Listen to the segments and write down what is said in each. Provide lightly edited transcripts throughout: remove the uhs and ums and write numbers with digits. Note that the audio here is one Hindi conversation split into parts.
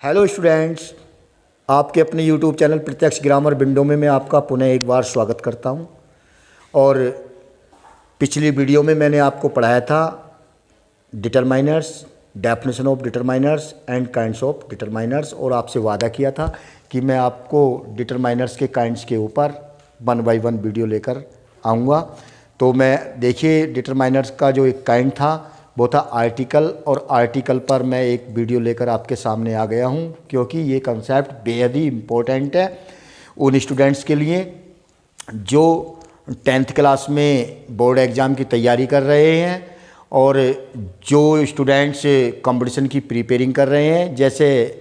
हेलो स्टूडेंट्स, आपके अपने यूट्यूब चैनल प्रत्यक्ष ग्रामर विंडो में मैं आपका पुनः एक बार स्वागत करता हूं। और पिछली वीडियो में मैंने आपको पढ़ाया था determiners, definition of determiners and kinds of determiners, और आपसे वादा किया था कि मैं आपको डिटरमाइनर्स के काइंड्स के ऊपर 1 बाय 1 वीडियो लेकर आऊँगा। तो मैं देखिए डिटरमाइनर्स का जो एक काइंड था वो था आर्टिकल, और आर्टिकल पर मैं एक वीडियो लेकर आपके सामने आ गया हूं, क्योंकि ये कंसेप्ट बेहद ही इम्पोर्टेंट है उन स्टूडेंट्स के लिए जो 10th क्लास में बोर्ड एग्ज़ाम की तैयारी कर रहे हैं और जो स्टूडेंट्स कंपटीशन की प्रिपेयरिंग कर रहे हैं, जैसे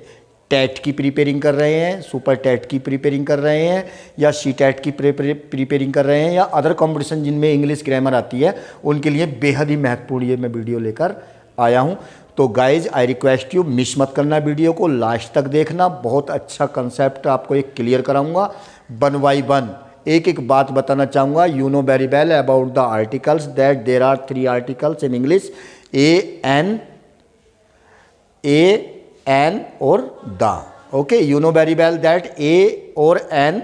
टेट की प्रिपेयरिंग कर रहे हैं, सुपर टेट की प्रिपेयरिंग कर रहे हैं, या सी टेट की प्रिपेयरिंग कर रहे हैं, या अदर कंपटीशन जिनमें इंग्लिश ग्रामर आती है, उनके लिए बेहद ही महत्वपूर्ण ये मैं वीडियो लेकर आया हूं। तो guys I request you, miss मत करना, वीडियो को लास्ट तक देखना। बहुत अच्छा कंसेप्ट आपको एक क्लियर कराऊंगा 1 बाय 1। एक एक बात बताना चाहूँगा। You know very well about the articles that there are 3 articles in English, a an और the. Okay, you know very well that a और an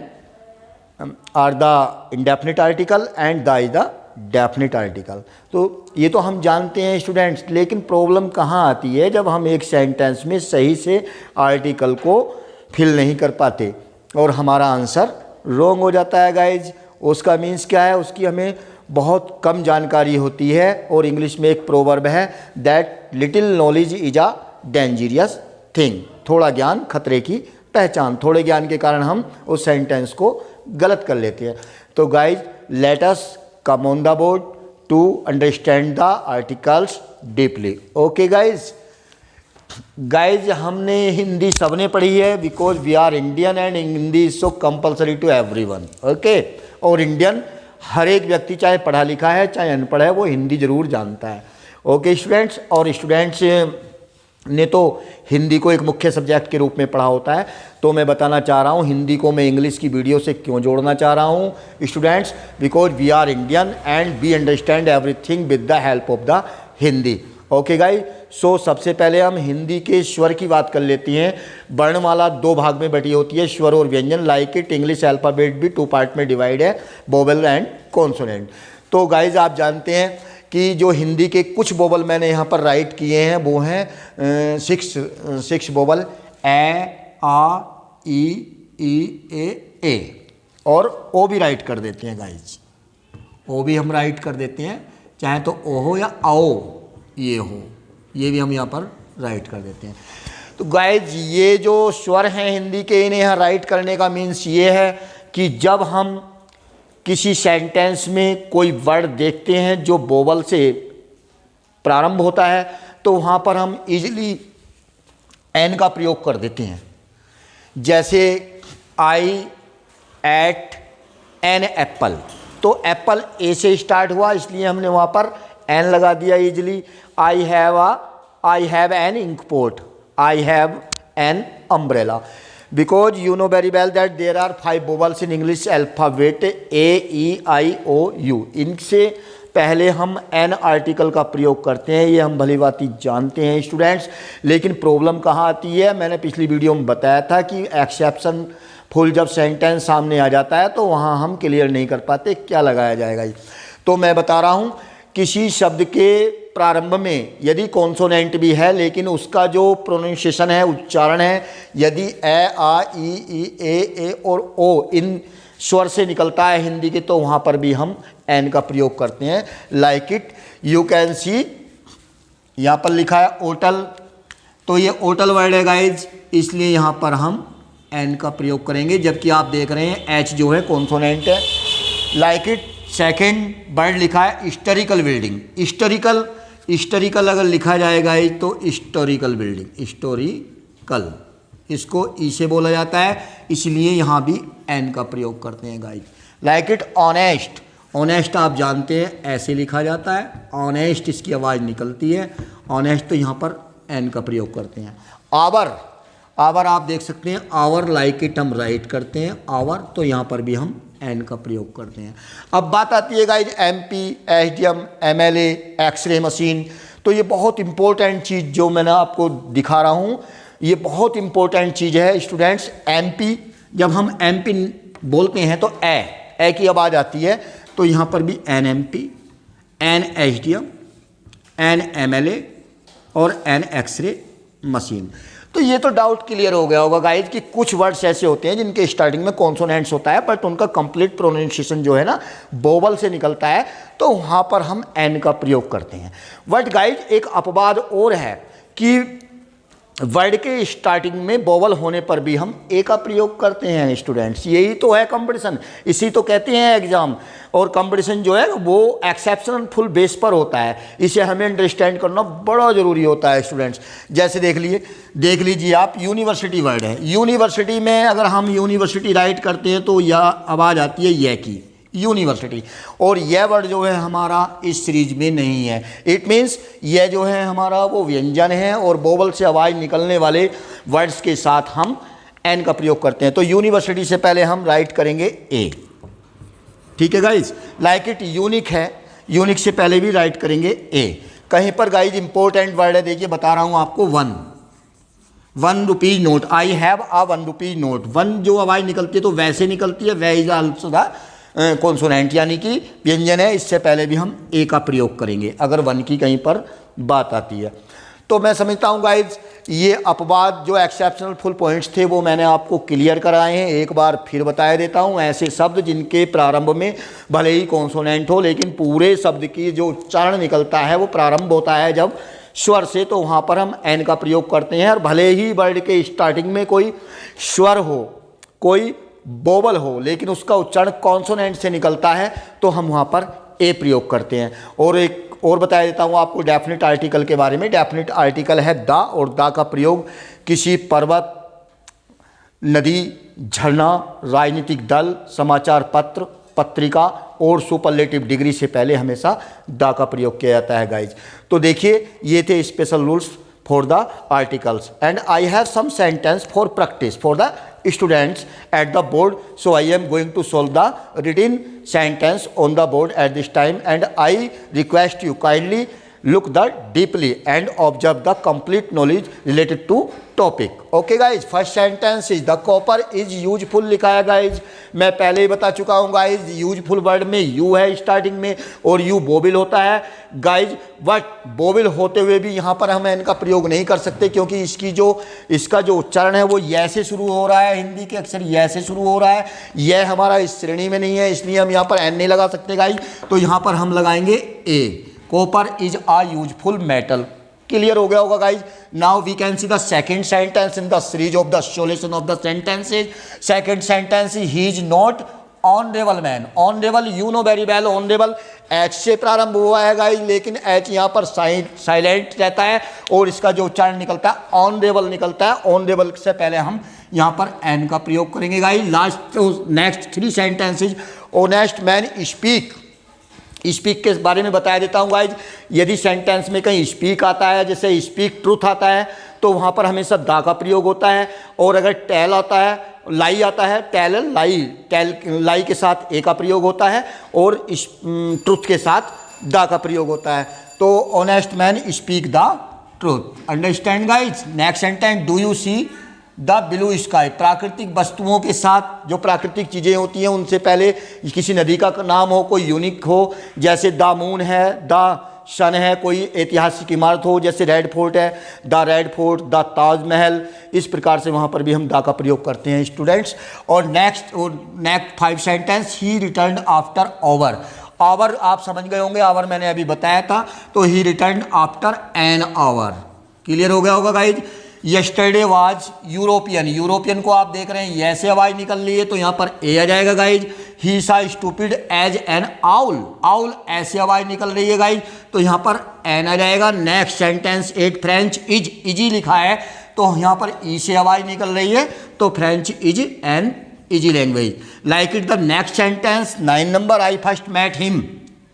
are the indefinite article and the is the definite article. तो ये तो हम जानते हैं स्टूडेंट्स, लेकिन प्रॉब्लम कहाँ आती है जब हम एक सेंटेंस में सही से आर्टिकल को फिल नहीं कर पाते और हमारा आंसर रॉन्ग हो जाता है गाइज। उसका मीन्स क्या है, उसकी हमें बहुत कम जानकारी होती है। और इंग्लिश में एक प्रोवर्ब है that little knowledge is a dangerous thing. थोड़ा ज्ञान खतरे की पहचान। थोड़े ज्ञान के कारण हम उस सेंटेंस को गलत कर लेते हैं। तो guys let us come on the board to understand the articles deeply. Okay guys हमने हिंदी सबने पढ़ी है, because we are Indian and Hindi is so compulsory to everyone. Okay, और इंडियन हर एक व्यक्ति चाहे पढ़ा लिखा है चाहे अनपढ़ है, वो हिंदी जरूर जानता है। ओके स्टूडेंट्स, और स्टूडेंट्स ने तो हिंदी को एक मुख्य सब्जेक्ट के रूप में पढ़ा होता है। तो मैं बताना चाह रहा हूँ हिंदी को मैं इंग्लिश की वीडियो से क्यों जोड़ना चाह रहा हूँ students, because we are Indian and we understand everything with the help of the Hindi. Okay guys, so सबसे पहले हम हिंदी के स्वर की बात कर लेते हैं। वर्णमाला 2 भाग में बटी होती है, स्वर और व्यंजन। लाइक इट इंग्लिश अल्फ़ाबेट भी 2 पार्ट में डिवाइड है, वोवेल एंड कॉन्सोनेंट। तो गाइज आप जानते हैं कि जो हिंदी के कुछ वोवल मैंने यहाँ पर राइट किए हैं वो हैं 6 वोवल, ए, आ, ई, ए, और ओ भी राइट कर देते हैं गाइज। ओ भी हम राइट कर देते हैं, चाहे तो ओ हो या आओ ये हो, ये भी हम यहाँ पर राइट कर देते हैं। तो गाइज ये जो स्वर हैं हिंदी के, इन्हें यहाँ राइट करने का मीन्स ये है कि जब हम किसी सेंटेंस में कोई वर्ड देखते हैं जो वोवल से प्रारंभ होता है, तो वहाँ पर हम इजीली एन का प्रयोग कर देते हैं। जैसे आई एट एन एप्पल, तो एप्पल ए से स्टार्ट हुआ, इसलिए हमने वहाँ पर एन लगा दिया easily. I have an ink pot, I have an umbrella. Because you know very well that there are 5 vowels in English alphabet A, E, I, O, U। इनसे पहले हम एन आर्टिकल का प्रयोग करते हैं, ये हम भली भांति जानते हैं स्टूडेंट्स। लेकिन प्रॉब्लम कहाँ आती है, मैंने पिछली वीडियो में बताया था कि एक्सेप्शन फुल जब सेंटेंस सामने आ जाता है तो वहाँ हम क्लियर नहीं कर पाते क्या लगाया जाएगा। तो मैं बता रहा हूँ किसी शब्द के प्रारंभ में यदि कॉन्सोनेंट भी है, लेकिन उसका जो प्रोनाउंसिएशन है, उच्चारण है, यदि ए, आ, ई, ए और ओ इन स्वर से निकलता है हिंदी के, तो वहाँ पर भी हम एन का प्रयोग करते हैं। Like it you can see, यहाँ पर लिखा है ओटल, तो ये ओटल वर्ड है गाइज, इसलिए यहाँ पर हम एन का प्रयोग करेंगे, जबकि आप देख रहे हैं एच जो है कॉन्सोनेंट है। लाइक इट सेकेंड वर्ड लिखा है हिस्टोरिकल बिल्डिंग। हिस्टोरिकल अगर लिखा जाएगा तो हिस्टोरिकल बिल्डिंग, हिस्टोरिकल, इसको ई से बोला जाता है, इसलिए यहाँ भी एन का प्रयोग करते हैं guys. Like it honest, honest आप जानते हैं ऐसे लिखा जाता है, ऑनेस्ट इसकी आवाज़ निकलती है, ऑनेस्ट, तो यहाँ पर एन का प्रयोग करते हैं। आवर, आवर आप देख सकते हैं, आवर लाइक इट हम राइट करते हैं आवर, तो यहाँ पर भी हम एन का प्रयोग करते हैं। अब बात आती है guys MP, SDM, MLA, X ray machine. तो ये बहुत इंपॉर्टेंट चीज़ जो मैंने आपको दिखा रहा हूँ ये बहुत इंपॉर्टेंट चीज़ है स्टूडेंट्स। एमपी, जब हम एमपी बोलते हैं तो ए की आवाज़ आती है, तो यहाँ पर भी एनएमपी, एनएचडीएम, एनएमएलए और एन एक्सरे मशीन। तो ये तो डाउट क्लियर हो गया होगा गाइज कि कुछ वर्ड्स ऐसे होते हैं जिनके स्टार्टिंग में कॉन्सोनेंट्स होता है, बट उनका कंप्लीट प्रोनाउंसिएशन जो है ना वोवल से निकलता है, तो वहाँ पर हम एन का प्रयोग करते हैं। बट गाइज एक अपवाद और है कि वर्ड के स्टार्टिंग में वोवल होने पर भी हम ए का प्रयोग करते हैं स्टूडेंट्स। यही तो है कंपटीशन, इसी तो कहते हैं एग्जाम। और कंपटीशन जो है वो एक्सेप्शनल फुल बेस पर होता है, इसे हमें अंडरस्टैंड करना बड़ा ज़रूरी होता है स्टूडेंट्स। जैसे देख लीजिए आप, यूनिवर्सिटी वर्ड है। यूनिवर्सिटी में अगर हम यूनिवर्सिटी राइट करते हैं तो यह आवाज़ आती है ये की, यूनिवर्सिटी। और यह वर्ड जो है हमारा इस सीरीज में नहीं है। इट मीन्स यह जो है हमारा वो व्यंजन है, और वोवल से आवाज़ निकलने वाले वर्ड्स के साथ हम एन का प्रयोग करते हैं। तो यूनिवर्सिटी से पहले हम राइट करेंगे ए, ठीक है गाइज। लाइक इट यूनिक है, यूनिक से पहले भी राइट करेंगे ए। कहीं पर गाइज इंपॉर्टेंट वर्ड है, देखिए बता रहा हूँ आपको, 1 rupees note. I have a 1 rupees note. 1 जो आवाज़ निकलती है तो वैसे निकलती है, way is also the consonant, यानी कि व्यंजन है। इससे पहले भी हम ए का प्रयोग करेंगे अगर 1 की कहीं पर बात आती है। तो मैं समझता हूँ गाइज ये अपवाद जो एक्सेप्शनल फुल पॉइंट्स थे वो मैंने आपको क्लियर कराए हैं। एक बार फिर बता देता हूँ, ऐसे शब्द जिनके प्रारंभ में भले ही कॉन्सोनेंट हो, लेकिन पूरे शब्द की जो उच्चारण निकलता है वो प्रारंभ होता है जब स्वर से, तो वहाँ पर हम एन का प्रयोग करते हैं। और भले ही वर्ड के स्टार्टिंग में कोई स्वर हो, कोई वोवल हो, लेकिन उसका उच्चारण कॉन्सोनेंट से निकलता है, तो हम वहाँ पर ए प्रयोग करते हैं। और एक और बता देता हूँ आपको डेफिनेट आर्टिकल के बारे में। डेफिनेट आर्टिकल है द, और द का प्रयोग किसी पर्वत, नदी, झरना, राजनीतिक दल, समाचार पत्र, पत्रिका और सुपरलेटिव डिग्री से पहले हमेशा द का प्रयोग किया जाता है गाइज। तो देखिए ये थे special rules for the articles. And I have some sentence for practice for the students at the board, so I am going to solve the written sentence on the board at this time, and I request you kindly look the deeply and observe the complete knowledge related to topic. Okay guys, first sentence is the copper is useful लिखा है guys। मैं पहले ही बता चुका हूँ guys, यूजफुल वर्ड में यू है स्टार्टिंग में, और यू बोबिल होता है गाइज। बट बोबिल होते हुए भी यहाँ पर हम इनका प्रयोग नहीं कर सकते, क्योंकि इसका जो उच्चारण है वो ये से शुरू हो रहा है। हिंदी के अक्षर ये से शुरू हो रहा है, यह हमारा इस श्रेणी में नहीं है, इसलिए हम यहाँ पर एन नहीं लगा सकते गाइज। तो यहाँ पर हम लगाएंगे a, copper is a useful metal. Clear हो गया होगा guys. Now we can see the second sentence in the series of the solution of the sentences. Second sentence, he is not honourable man. Honourable you know very well, honourable H से प्रारंभ हुआ है गाइज, लेकिन एच यहाँ पर साइलेंट रहता है और इसका जो उच्चारण निकलता है ऑनरेबल निकलता है। ऑनरेबल से पहले हम यहाँ पर एन का प्रयोग करेंगे guys. Last next 3 sentences, honest man speak. Speak के बारे में बता देता हूँ गाइज। यदि सेंटेंस में कहीं स्पीक आता है, जैसे स्पीक ट्रूथ आता है, तो वहाँ पर हमेशा दा का प्रयोग होता है। और अगर टेल आता है, लाई आता है, टेल लाई के साथ ए का प्रयोग होता है, और ट्रूथ के साथ दा का प्रयोग होता है। तो honest man speak the truth. Understand guys. Next sentence, do you see the blue sky. प्राकृतिक वस्तुओं के साथ जो प्राकृतिक चीज़ें होती हैं उनसे पहले किसी नदी का नाम हो, कोई यूनिक हो, जैसे द मून है, द सन है, कोई ऐतिहासिक इमारत हो जैसे रेड फोर्ट है, the red fort, the Taj Mahal. इस प्रकार से वहाँ पर भी हम द का प्रयोग करते हैं स्टूडेंट्स। और next 5 sentence, he return after hour. Hour आप समझ गए होंगे, आवर मैंने अभी बताया था। तो he return after an hour. Clear हो गया होगा guys. Yesterday was European. European को आप देख रहे हैं ये से आवाज निकल रही है, तो यहाँ पर ए आ जाएगा guys. He so stupid as an owl. Owl ऐसे आवाज निकल रही है गाइज, तो यहाँ पर एन आ जाएगा। नेक्स्ट सेंटेंस, एक फ्रेंच इज इजी लिखा है, तो यहाँ पर ई से आवाज निकल रही है, तो French is an easy language. Like it the next sentence, 9 number, I first met him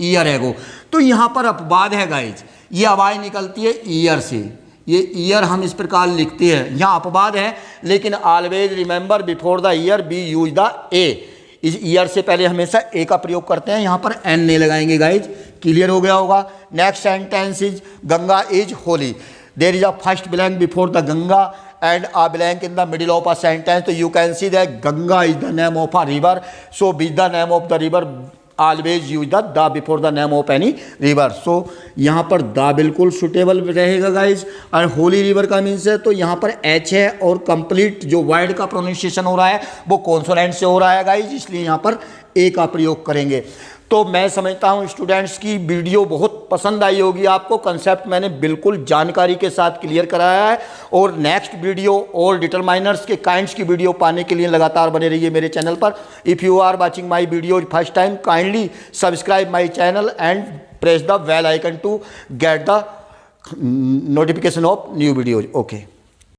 year ago. तो यहाँ पर अपवाद है गाइज, ये आवाज निकलती है ईयर से। ये ईयर हम इस प्रकार लिखते हैं, यहाँ अपवाद है, लेकिन always remember before the year B use the ए। इस ईयर से पहले हमेशा ए का प्रयोग करते हैं, यहाँ पर एन नहीं लगाएंगे गाइज। क्लियर हो गया होगा। Next sentence is, Ganga is holy. There is a first blank before the Ganga and a blank in the middle of a sentence, so you can see that Ganga is the name of a river, so with the name of the river always use the the before the name of any river. So यहाँ पर द बिल्कुल सुटेबल रहेगा गाइज। और होली रिवर का मीन्स है, तो यहाँ पर एच है और कंप्लीट जो वर्ड का प्रोनाउंसिएशन हो रहा है वो कॉन्सोनेंट से हो रहा है गाइज, इसलिए यहाँ पर ए का प्रयोग करेंगे। तो मैं समझता हूँ स्टूडेंट्स की वीडियो बहुत पसंद आई होगी आपको। कंसेप्ट मैंने बिल्कुल जानकारी के साथ क्लियर कराया है, और नेक्स्ट वीडियो और डिटरमाइनर्स के काइंड्स की वीडियो पाने के लिए लगातार बने रहिए मेरे चैनल पर। If you are watching my video first time, kindly subscribe my channel and press the bell icon to get the notification of new videos. Okay.